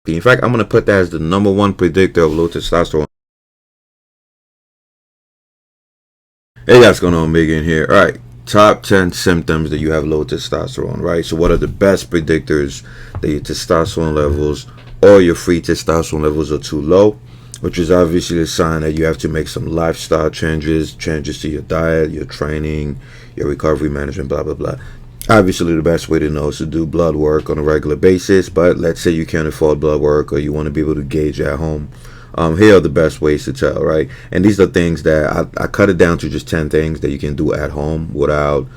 In fact, I'm going to put that as the #1 predictor of low testosterone. Hey guys, what's going on? Megan here. All right, top 10 symptoms that you have low testosterone, right? So what are the best predictors that your testosterone levels or your free testosterone levels are too low, which is obviously a sign that you have to make some lifestyle changes to your diet, your training, your recovery management, blah, blah, blah. Obviously, the best way to know is to do blood work on a regular basis, but let's say you can't afford blood work or you want to be able to gauge at home. Here are the best ways to tell, right? And these are things that I cut it down to just 10 things that you can do at home without,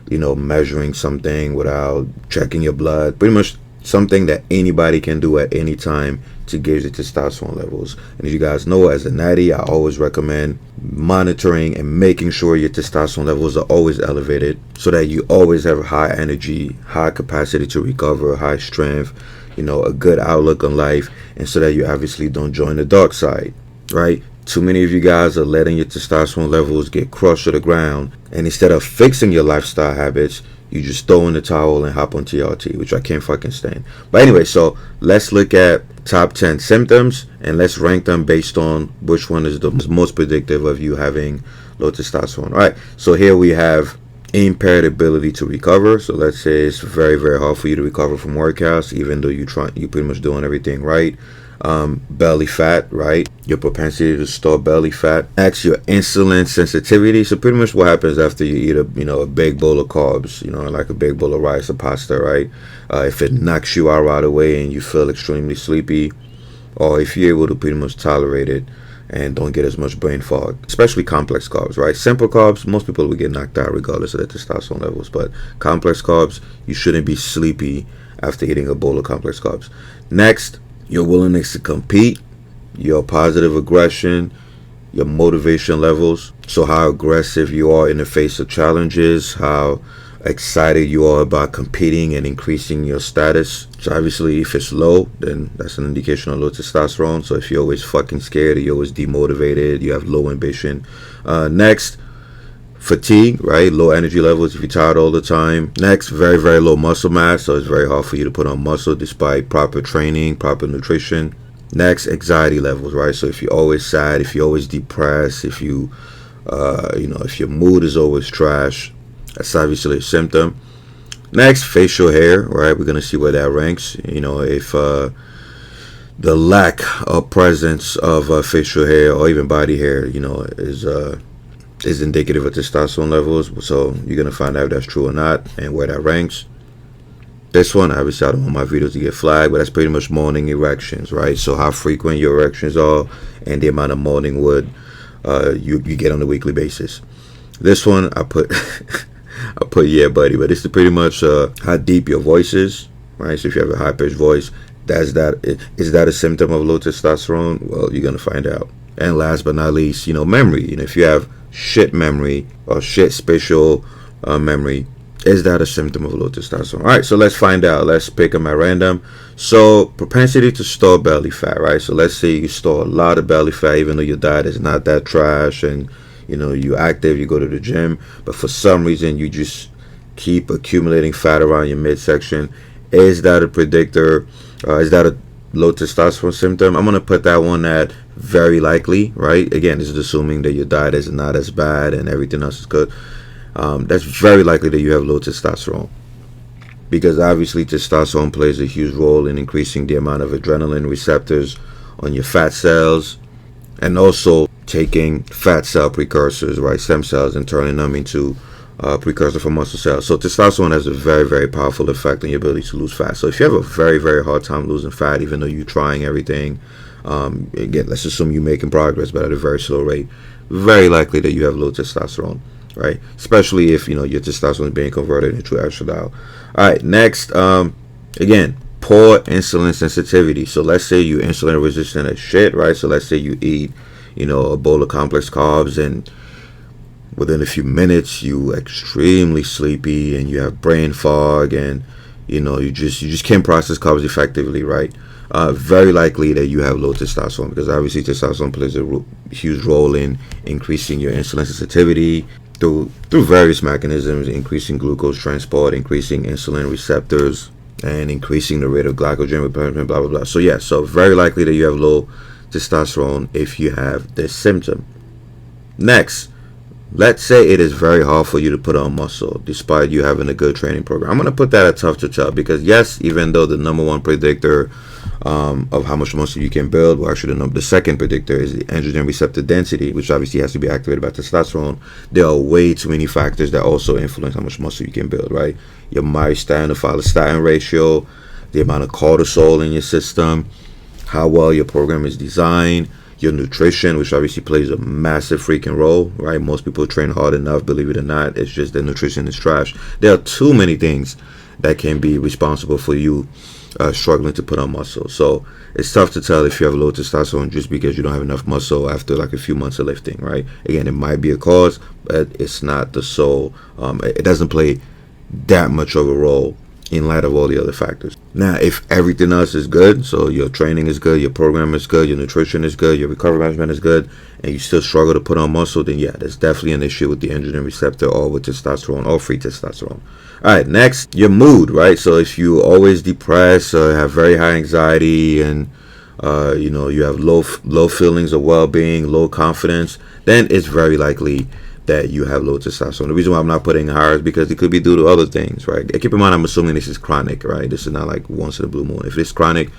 measuring something, without checking your blood. Pretty much something that anybody can do at any time to gauge the testosterone levels. And as you guys know, as a natty, I always recommend monitoring and making sure your testosterone levels are always elevated so that you always have high energy, high capacity to recover, high strength, a good outlook on life, and so that you obviously don't join the dark side, right? Too many of you guys are letting your testosterone levels get crushed to the ground, and instead of fixing your lifestyle habits, you just throw in the towel and hop on TRT, which I can't fucking stand. But anyway, so let's look at top 10 symptoms and let's rank them based on which one is the most predictive of you having low testosterone. All right, so here we have impaired ability to recover. So let's say it's very, very hard for you to recover from workouts, even though you're pretty much doing everything right. Belly fat, right? Your propensity to store belly fat. Next, your insulin sensitivity. So pretty much what happens after you eat a big bowl of carbs, like a big bowl of rice or pasta, right? If it knocks you out right away and you feel extremely sleepy, or if you're able to pretty much tolerate it and don't get as much brain fog, especially complex carbs, right? Simple carbs, most people will get knocked out regardless of their testosterone levels, but complex carbs, you shouldn't be sleepy after eating a bowl of complex carbs. Next, your willingness to compete, your positive aggression, your motivation levels. So how aggressive you are in the face of challenges, how excited you are about competing and increasing your status. So obviously if it's low, then that's an indication of low testosterone. So if you're always fucking scared, you're always demotivated, you have low ambition. Next, fatigue, right? Low energy levels if you're tired all the time. Next, very, very low muscle mass. So it's very hard for you to put on muscle despite proper training, proper nutrition. Next, anxiety levels, right? So if you're always sad, if you're always depressed, if you, if your mood is always trash, that's obviously a symptom. Next, facial hair, right? We're going to see where that ranks. If the lack of presence of facial hair or even body hair, is indicative of testosterone levels. So you're going to find out if that's true or not and where that ranks. This one, obviously I don't want my videos to get flagged, but that's pretty much morning erections, right? So how frequent your erections are and the amount of morning wood you get on a weekly basis. This one I put yeah buddy, but it's pretty much how deep your voice is, right? So if you have a high pitched voice, is that a symptom of low testosterone? Well, you're going to find out. And last but not least, memory. If you have shit memory or shit spatial memory, is that a symptom of low testosterone? All right, so let's find out. Let's pick them at random. So propensity to store belly fat, right? So let's say you store a lot of belly fat, even though your diet is not that trash, and you're active, you go to the gym, but for some reason you just keep accumulating fat around your midsection. Is that a predictor? Is that a low testosterone symptom? I'm going to put that one at very likely, right? Again, this is assuming that your diet is not as bad and everything else is good. That's very likely that you have low testosterone, because obviously testosterone plays a huge role in increasing the amount of adrenaline receptors on your fat cells, and also taking fat cell precursors, right, stem cells, and turning them into precursor for muscle cells. So testosterone has a very, very powerful effect on your ability to lose fat. So if you have a very, very hard time losing fat, even though you're trying everything, again, let's assume you're making progress, but at a very slow rate, very likely that you have low testosterone, right? Especially if your testosterone is being converted into estradiol. All right, next, again, poor insulin sensitivity. So let's say you're insulin resistant as shit, right? So let's say you eat a bowl of complex carbs, and within a few minutes you're extremely sleepy and you have brain fog, and you just can't process carbs effectively, right? Very likely that you have low testosterone, because obviously testosterone plays a huge role in increasing your insulin sensitivity through various mechanisms, increasing glucose transport, increasing insulin receptors, and increasing the rate of glycogen replenishment, blah blah blah. So yeah, so very likely that you have low testosterone if you have this symptom. Next, let's say it is very hard for you to put on muscle despite you having a good training program. I'm going to put that at tough to tell because yes, even though the number one predictor of how much muscle you can build, well actually the second predictor is the androgen receptor density, which obviously has to be activated by testosterone. There are way too many factors that also influence how much muscle you can build, right? Your myostatin to follistatin ratio, the amount of cortisol in your system, how well your program is designed, your nutrition, which obviously plays a massive freaking role, right? Most people train hard enough, believe it or not. It's just that nutrition is trash. There are too many things that can be responsible for you struggling to put on muscle. So it's tough to tell if you have low testosterone just because you don't have enough muscle after like a few months of lifting, right? Again, it might be a cause, but it's not the sole. It doesn't play that much of a role in light of all the other factors. Now, if everything else is good, so your training is good, your program is good, your nutrition is good, your recovery management is good, and you still struggle to put on muscle, then yeah, there's definitely an issue with the androgen receptor or with testosterone or free testosterone. All right, next, your mood, right? So if you always depressed or have very high anxiety and you have low feelings of well-being, low confidence, then it's very likely that you have low testosterone. The reason why I'm not putting higher is because it could be due to other things, right? Keep in mind, I'm assuming this is chronic, right? This is not like once in a blue moon. If it's chronic,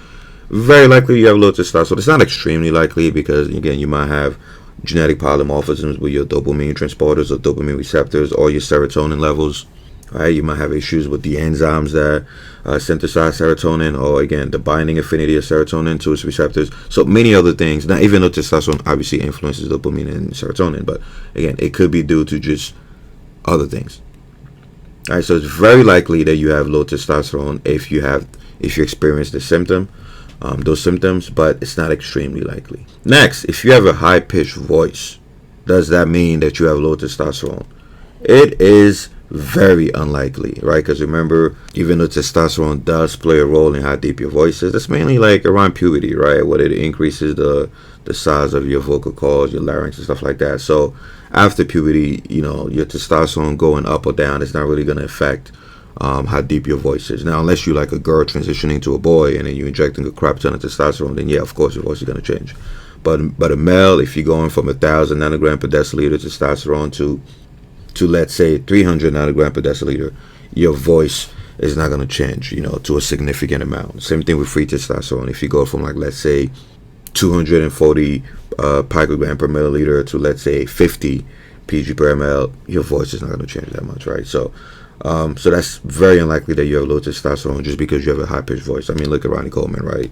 very likely you have low testosterone. It's not extremely likely because, again, you might have genetic polymorphisms with your dopamine transporters or dopamine receptors or your serotonin levels, right? You might have issues with the enzymes that synthesize serotonin, or again, the binding affinity of serotonin to its receptors. So many other things. Now, even though testosterone obviously influences dopamine and serotonin, but again, it could be due to just other things. All right, so it's very likely that you have low testosterone if you experience the symptom, those symptoms, but it's not extremely likely. Next, if you have a high-pitched voice, does that mean that you have low testosterone? It is very unlikely, right? Because remember, even though testosterone does play a role in how deep your voice is, that's mainly like around puberty, right? Where it increases the size of your vocal cords, your larynx and stuff like that. So after puberty, your testosterone going up or down is not really going to affect how deep your voice is. Now, unless you're like a girl transitioning to a boy and then you're injecting a crap ton of testosterone, then yeah, of course your voice is going to change. But a male, if you're going from 1,000 nanogram per deciliter testosterone to let's say 300 nanogram per deciliter, your voice is not going to change, to a significant amount. Same thing with free testosterone. If you go from like, let's say 240 picogram per milliliter to let's say 50 pg per ml, your voice is not going to change that much, right? So that's very unlikely that you have low testosterone just because you have a high pitched voice. I mean, look at Ronnie Coleman, right?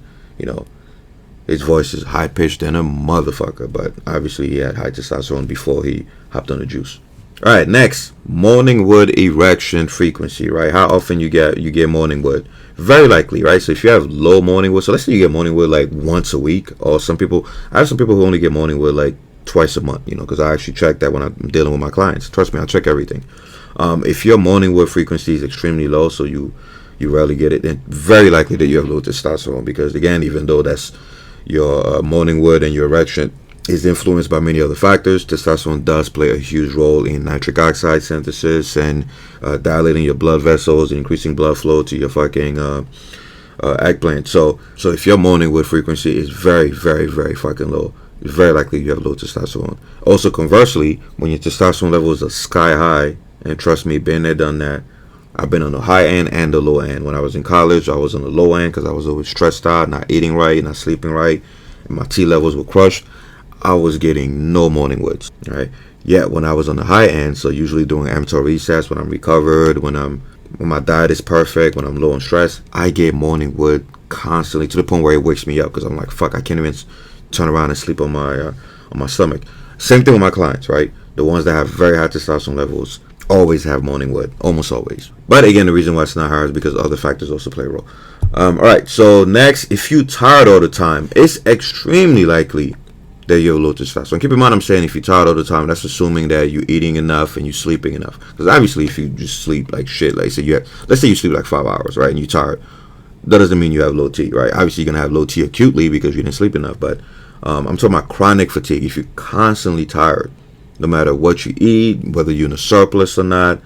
His voice is high pitched than a motherfucker, but obviously he had high testosterone before he hopped on the juice. All right, next, morning wood erection frequency, right? How often you get morning wood? Very likely, right? So if you have low morning wood, so let's say you get morning wood like once a week, or I have some people who only get morning wood like twice a month, because I actually check that when I'm dealing with my clients. Trust me, I check everything. If your morning wood frequency is extremely low, so you rarely get it, then very likely that you have low testosterone, because again, even though that's your morning wood and your erection is influenced by many other factors, testosterone does play a huge role in nitric oxide synthesis and dilating your blood vessels and increasing blood flow to your fucking eggplant. So if your morning wood frequency is very, very, very fucking low, it's very likely you have low testosterone. Also, conversely, when your testosterone levels are sky high, and trust me, been there, done that. I've been on the high end and the low end. When I was in college, I was on the low end because I was always stressed out, not eating right, not sleeping right, and my T levels were crushed. I was getting no morning woods, right? Yet when I was on the high end, so usually doing mTOR resets, when I'm recovered, when my diet is perfect, when I'm low on stress, I get morning wood constantly to the point where it wakes me up because I'm like, fuck, I can't even turn around and sleep on my stomach. Same thing with my clients, right? The ones that have very high testosterone levels always have morning wood, almost always. But again, the reason why it's not higher is because other factors also play a role. All right, so next, if you're tired all the time, it's extremely likely that you have low testosterone. Keep in mind, I'm saying if you're tired all the time, that's assuming that you're eating enough and you're sleeping enough. Because obviously, if you just sleep like shit, let's say you sleep like 5 hours, right, and you're tired, that doesn't mean you have low T, right? Obviously, you're gonna have low T acutely because you didn't sleep enough. But I'm talking about chronic fatigue. If you're constantly tired, no matter what you eat, whether you're in a surplus or not,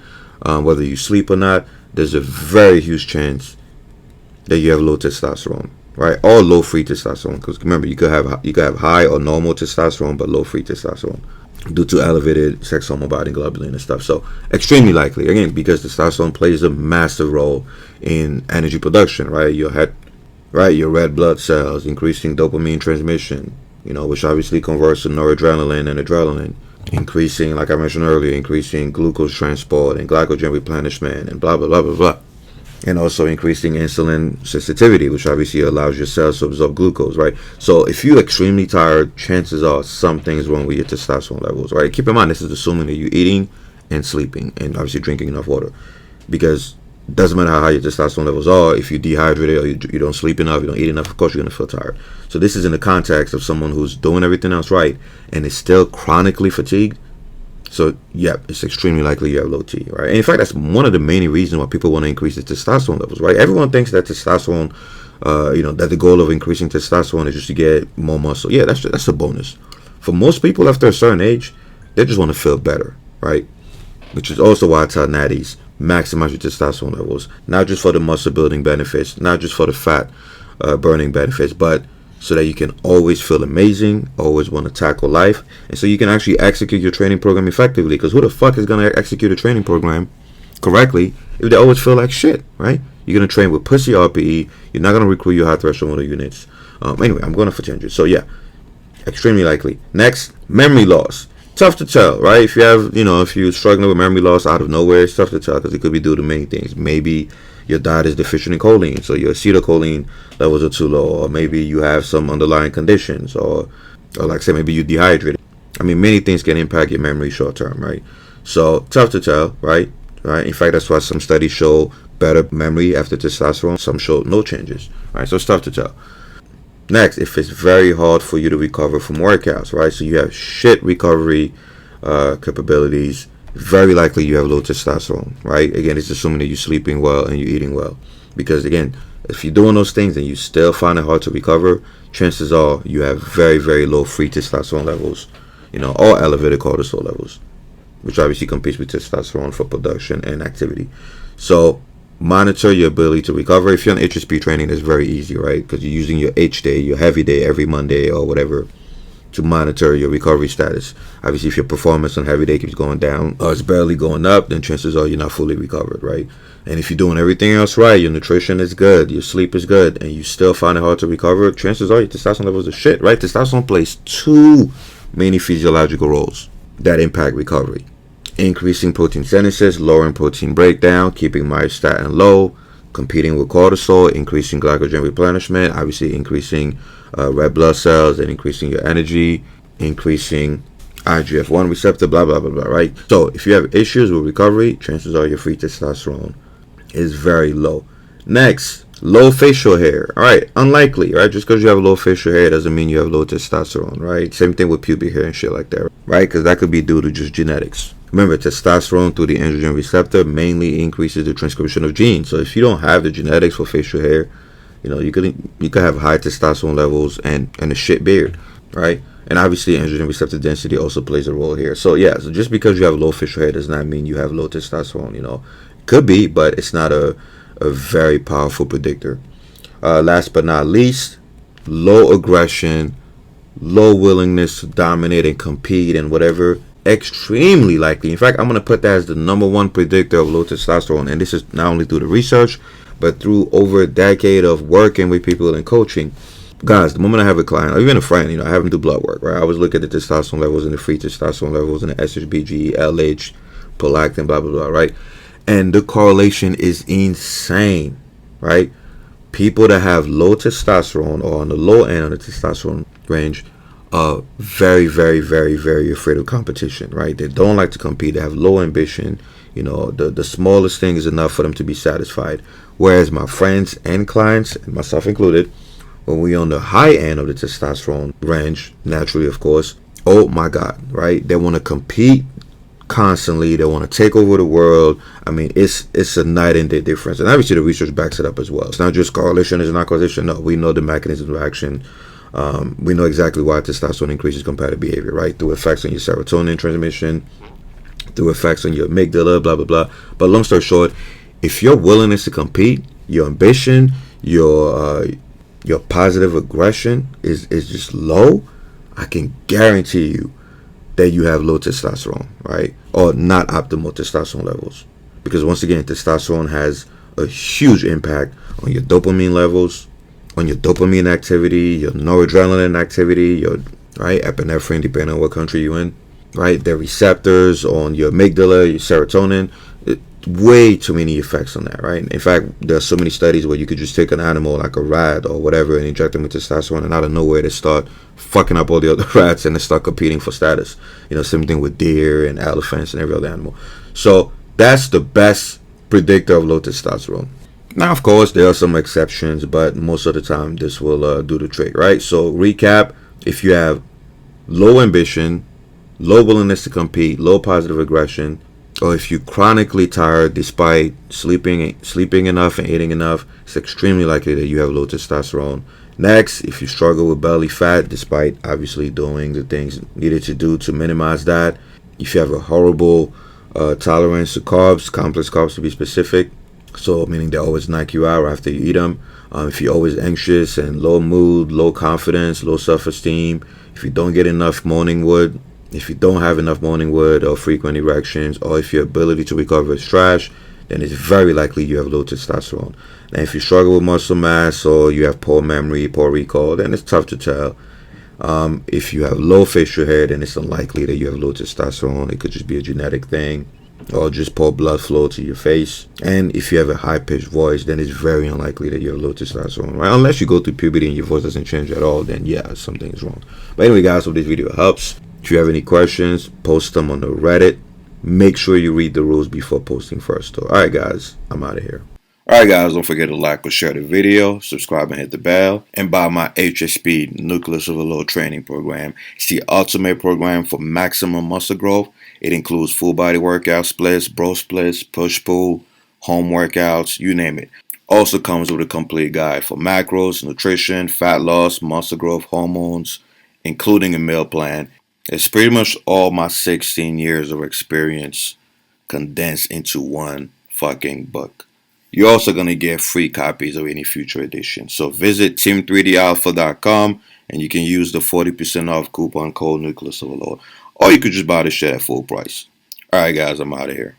whether you sleep or not, there's a very huge chance that you have low testosterone, right? Or low free testosterone. Because remember, you could have high or normal testosterone, but low free testosterone due to elevated sex hormone binding globulin and stuff. So extremely likely, again, because testosterone plays a massive role in energy production, right? Your red blood cells, increasing dopamine transmission, which obviously converts to noradrenaline and adrenaline, increasing, like I mentioned earlier, increasing glucose transport and glycogen replenishment and blah blah blah blah blah, and also increasing insulin sensitivity, which obviously allows your cells to absorb glucose, right? So if you're extremely tired, chances are something's wrong with your testosterone levels, right? Keep in mind, this is assuming that you're eating and sleeping and obviously drinking enough water, because it doesn't matter how high your testosterone levels are. If you're dehydrated or you don't sleep enough, you don't eat enough, of course you're going to feel tired. So this is in the context of someone who's doing everything else right and is still chronically fatigued. So, yeah, it's extremely likely you have low T, right? And in fact, that's one of the main reasons why people want to increase the testosterone levels, right? Everyone thinks that testosterone, that the goal of increasing testosterone is just to get more muscle. Yeah, that's a bonus. For most people after a certain age, they just want to feel better, right? Which is also why I tell natties, maximize your testosterone levels, not just for the muscle building benefits, not just for the fat burning benefits, but so that you can always feel amazing, always want to tackle life, and so you can actually execute your training program effectively. Because who the fuck is going to execute a training program correctly if they always feel like shit, right? You're going to train with pussy RPE. You're not going to recruit your high threshold motor units. Anyway, I'm going for tangents. So yeah, extremely likely. Next, memory loss. Tough to tell, right? If you have, if you're struggling with memory loss out of nowhere, it's tough to tell because it could be due to many things. Maybe your diet is deficient in choline, so your acetylcholine levels are too low, or maybe you have some underlying conditions, or like I said, maybe you're dehydrated. I mean, many things can impact your memory short term, right? So tough to tell, right? In fact, that's why some studies show better memory after testosterone. Some show no changes, right? So it's tough to tell. Next, if it's very hard for you to recover from workouts, right? So you have shit recovery capabilities, very likely you have low testosterone, right? Again, it's assuming that you're sleeping well and you're eating well. Because again, if you're doing those things and you still find it hard to recover, chances are you have very, very low free testosterone levels, or elevated cortisol levels, which obviously competes with testosterone for production and activity. So monitor your ability to recover. If you're on HSP training, it's very easy, right? Because you're using your H day, your heavy day every Monday or whatever to monitor your recovery status. Obviously, if your performance on heavy day keeps going down or it's barely going up, then chances are you're not fully recovered, right? And if you're doing everything else right, your nutrition is good, your sleep is good, and you still find it hard to recover, chances are your testosterone levels are shit, right? Testosterone plays two many physiological roles that impact recovery. Increasing protein synthesis, lowering protein breakdown, keeping myostatin low, competing with cortisol, increasing glycogen replenishment, obviously increasing red blood cells and increasing your energy, increasing IGF-1 receptor, blah, blah, blah, blah, right? So if you have issues with recovery, chances are your free testosterone is very low. Next, low facial hair. All right, unlikely, right? Just because you have low facial hair doesn't mean you have low testosterone, right? Same thing with pubic hair and shit like that, right? Because that could be due to just genetics. Remember, testosterone through the androgen receptor mainly increases the transcription of genes. So if you don't have the genetics for facial hair, you could have high testosterone levels and a shit beard, right? And obviously, androgen receptor density also plays a role here. So yeah, so just because you have low facial hair does not mean you have low testosterone. Could be, but it's not a very powerful predictor. Last but not least, low aggression, low willingness to dominate and compete and whatever. Extremely likely. In fact, I'm going to put that as the number one predictor of low testosterone. And this is not only through the research, but through over a decade of working with people and coaching. Guys, the moment I have a client, or even a friend, I have them do blood work, right? I always look at the testosterone levels and the free testosterone levels and the SHBG, LH, prolactin, blah, blah, blah, right? And the correlation is insane, right? People that have low testosterone or on the low end of the testosterone range are very, very, very, very afraid of competition, right? They don't like to compete. They have low ambition. The smallest thing is enough for them to be satisfied. Whereas my friends and clients, and myself included, when we're on the high end of the testosterone range, naturally, of course, oh my God, right? They want to compete constantly. They want to take over the world. I mean, it's a night and day difference. And obviously the research backs it up as well. It's not just correlation, it's not causation. No, we know the mechanisms of action. We know exactly why testosterone increases competitive behavior, right? Through effects on your serotonin transmission, through effects on your amygdala, blah, blah, blah. But long story short, if your willingness to compete, your ambition, your positive aggression is just low, I can guarantee you that you have low testosterone, right? Or not optimal testosterone levels. Because once again, testosterone has a huge impact on your dopamine levels, on your dopamine activity, your noradrenaline activity, your right epinephrine, depending on what country you're in, right? The receptors on your amygdala, your serotonin. Way too many effects on that, right? In fact, there are so many studies where you could just take an animal like a rat or whatever and inject them with testosterone, and out of nowhere they start fucking up all the other rats and they start competing for status. Same thing with deer and elephants and every other animal. So that's the best predictor of low testosterone. Now, of course, there are some exceptions, but most of the time this will do the trick, right? So recap: if you have low ambition, low willingness to compete, low positive aggression, or if you're chronically tired despite sleeping enough and eating enough, it's extremely likely that you have low testosterone. Next, if you struggle with belly fat despite obviously doing the things needed to do to minimize that, if you have a horrible tolerance to carbs, complex carbs to be specific, so meaning they always knock you out after you eat them, if you're always anxious and low mood, low confidence, low self-esteem, if you don't get enough morning wood, if you don't have enough morning wood or frequent erections, or if your ability to recover is trash, then it's very likely you have low testosterone. And if you struggle with muscle mass or you have poor memory, poor recall, then it's tough to tell. If you have low facial hair, then it's unlikely that you have low testosterone. It could just be a genetic thing or just poor blood flow to your face. And if you have a high-pitched voice, then it's very unlikely that you have low testosterone, right? Unless you go through puberty and your voice doesn't change at all, then yeah, something is wrong. But anyway, guys, hope this video helps. If you have any questions, post them on the Reddit. Make sure you read the rules before posting first, though. Alright, guys, I'm out of here. Alright, guys, don't forget to like or share the video, subscribe and hit the bell, and buy my HSP Nucleus Overload Training Program. It's the ultimate program for maximum muscle growth. It includes full body workout splits, bro splits, push-pull, home workouts, you name it. Also comes with a complete guide for macros, nutrition, fat loss, muscle growth, hormones, including a meal plan. It's pretty much all my 16 years of experience condensed into one fucking book. You're also going to get free copies of any future edition. So visit team3dalpha.com and you can use the 40% off coupon code Nucleus Overload. Or you could just buy the shit at full price. Alright, guys, I'm out of here.